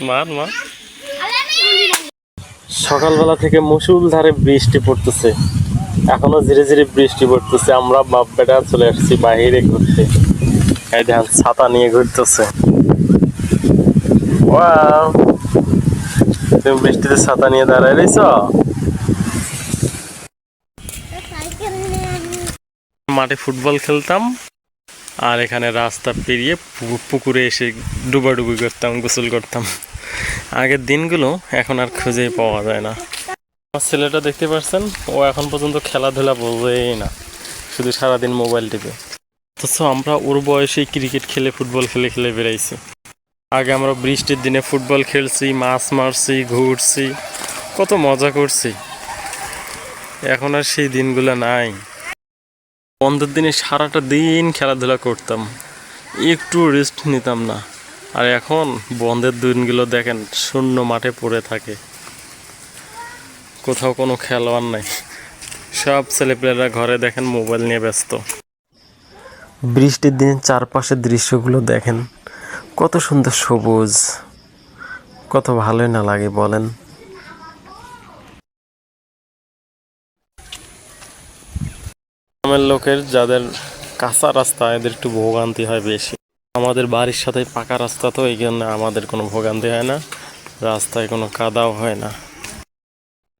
মার মা। সকালবেলা থেকে মুষলধারে বৃষ্টি পড়তেছে, এখনো ধীরে ধীরে বৃষ্টি পড়তেছে। আমরা বাপ বেটা চলে আসছি বাইরে ঘুরতে। এই দেখেন ছাতা নিয়ে ঘুরতেছে। ওয়াও, তুমি বৃষ্টিতে ছাতা নিয়ে দাঁড়ায় রয়েছ। মাঠে ফুটবল খেলতাম, আর এখানে রাস্তা পেরিয়ে পুকুরে এসে ডুবাডুবি করতাম, গোসল করতাম। আগের দিনগুলো এখন আর খুঁজেই পাওয়া যায় না। আমার ছেলেটা দেখতে পাচ্ছেন, ও এখন পর্যন্ত খেলাধুলা বোঝেই না, শুধু সারাদিন মোবাইল টিপে। অথচ আমরা ওর বয়সে ক্রিকেট খেলে ফুটবল খেলে খেলে বেড়াইছি। আগে আমরা বৃষ্টির দিনে ফুটবল খেলছি, মাছ মারছি, ঘুরছি, কত মজা করছি। এখন আর সেই দিনগুলো নাই। বন্ধের দিনে সারাটা দিন খেলাধুলা করতাম, একটু রেস্ট নিতাম না। আর এখন বন্ধের দিনগুলো দেখেন শূন্য মাঠে পড়ে থাকে, কোথাও কোনো খেলোয়াড় নাই। সব ছেলেপেলেরা ঘরে দেখেন মোবাইল নিয়ে ব্যস্ত। বৃষ্টির দিনে চারপাশের দৃশ্যগুলো দেখেন, কত সুন্দর সবুজ, কত ভালোই না লাগে বলেন। গ্রামের লোকের যাদের কাঁচা রাস্তা, এদের একটু ভোগান্তি হয় বেশি। আমাদের বাড়ির সাথে পাকা রাস্তা, তো এই জন্য আমাদের কোনো ভোগান্তি হয় না, রাস্তায় কোনো কাদাও হয় না।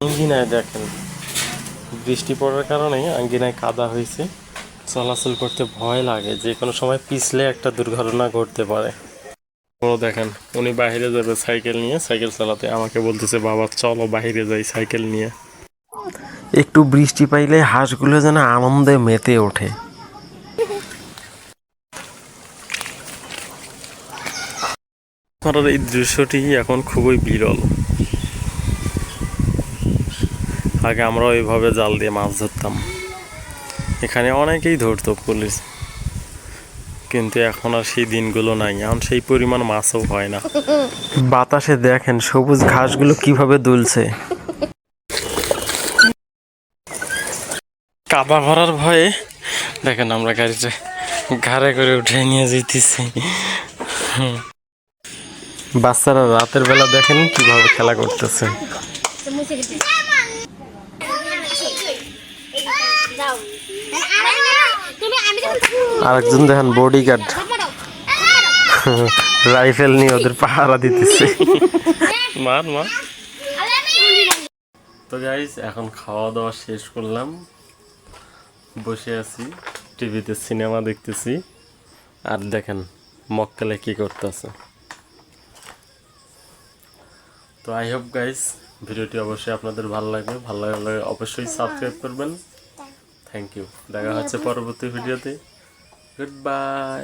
আঙ্গিনায় দেখেন, বৃষ্টি পড়ার কারণে আঙ্গিনায় কাদা হয়েছে, চলাচল করতে ভয় লাগে, যে কোনো সময় পিছলে একটা দুর্ঘটনা ঘটতে পারে। ও দেখেন, উনি বাইরে যাবে সাইকেল নিয়ে, সাইকেল চালাতে, আমাকে বলতেছে বাবা চলো বাইরে যাই সাইকেল নিয়ে। একটু বৃষ্টি পাইলে হাঁসগুলো যেন আনন্দে মেতে ওঠে। এই দৃশ্যটি এখন খুবই বিরল। আগে আমরা ওইভাবে জাল দিয়ে মাছ ধরতাম, এখানে অনেকেই ধরতো পুলিশ, কিন্তু এখন আর সেই দিনগুলো নাই, এখন সেই পরিমাণ মাছও হয় না। বাতাসে দেখেন সবুজ ঘাসগুলো কিভাবে দুলছে। কাদা ভরার ভয়ে দেখেন আমরা গাড়িতে ঘাড়ে করে উঠে নিয়ে যেতেছি। বাচ্চারা রাতের বেলা দেখেন কিভাবে খেলা করতেছে। আরেকজন দেখেন বডিগার্ড রাইফেল নিয়ে ওদের পাহারা দিতেছে। মার মা। তো গাইস, এখন খাওয়া দাওয়া শেষ করলাম, বসে আছি, টিভিতে সিনেমা দেখতেছি। আর দেখেন মক্কেলে কি করতেছে। তো আই হোপ গাইস, ভিডিওটি অবশ্যই আপনাদের ভালো লাগবে। ভালো লাগলে অবশ্যই সাবস্ক্রাইব করবেন। Thank you. দেখা হচ্ছে পরবর্তী ভিডিওতে। Good by.